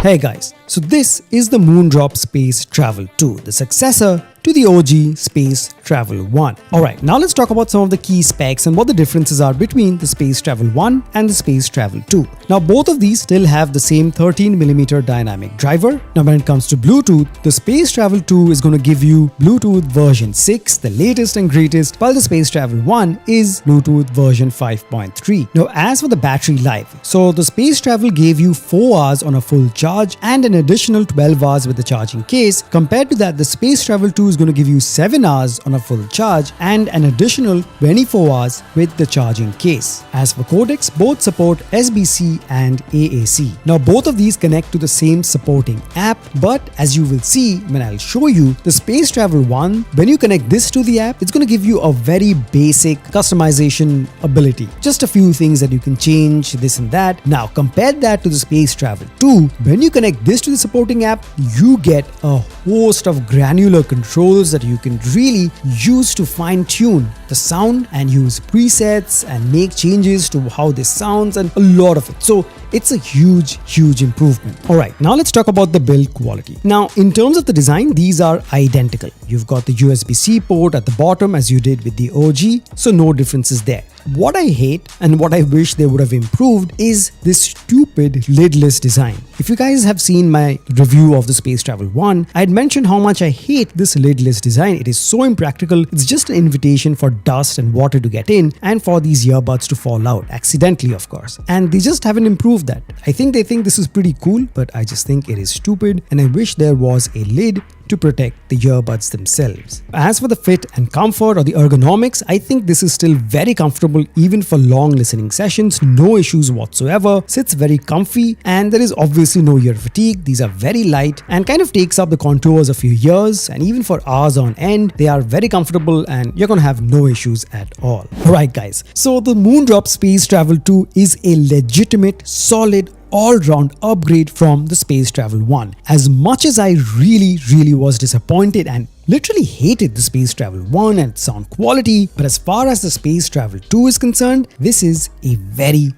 Hey guys, so this is the Moondrop Space Travel 2, the successor to the OG Space Travel 1. Alright, now let's talk about some of the key specs and what the differences are between the Space Travel 1 and the Space Travel 2. Now both of these still have the same 13mm dynamic driver. Now when it comes to Bluetooth, the Space Travel 2 is going to give you Bluetooth version 6, the latest and greatest, while the Space Travel 1 is Bluetooth version 5.3. Now as for the battery life, so the Space Travel gave you 4 hours on a full charge and an additional 12 hours with the charging case. Compared to that, the Space Travel 2 is going to give you 7 hours on a full charge and an additional 24 hours with the charging case. As for codecs, both support SBC and AAC. Now both of these connect to the same supporting app, but as you will see when I'll show you, the Space Travel 1, when you connect this to the app, it's going to give you a very basic customization ability. Just a few things that you can change, this and that. Now compare that to the Space Travel 2, when you connect this to the supporting app, you get a host of granular controls that you can really use to fine-tune the sound and use presets and make changes to how this sounds and a lot of it. So it's a huge improvement. Alright, now let's talk about the build quality. Now in terms of the design, these are identical. You've got the USB-C port at the bottom as you did with the OG, so no differences there. What I hate and what I wish they would have improved is this stupid lidless design. If you guys have seen my review of the Space Travel 1, I had mentioned how much I hate this lidless design. It is so impractical. It's just an invitation for dust and water to get in and for these earbuds to fall out, accidentally of course. And they just haven't improved that. I think they think this is pretty cool, but I just think it is stupid and I wish there was a lid to protect the earbuds themselves. As for the fit and comfort or the ergonomics, I think this is still very comfortable even for long listening sessions, no issues whatsoever, sits very comfy and there is obviously no ear fatigue. These are very light and kind of takes up the contours of your ears, and even for hours on end, they are very comfortable and you're gonna have no issues at all. Alright guys, so the Moondrop Space Travel 2 is a legitimate, solid, all-round upgrade from the Space Travel 1. As much as I really was disappointed and literally hated the Space Travel 1 and its sound quality, but as far as the Space Travel 2 is concerned, this is a very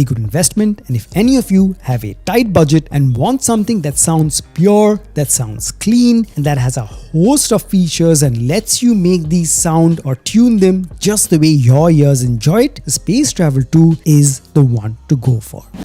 good investment. And if any of you have a tight budget and want something that sounds pure, that sounds clean, and that has a host of features and lets you make these sound or tune them just the way your ears enjoy it, the Space Travel 2 is the one to go for.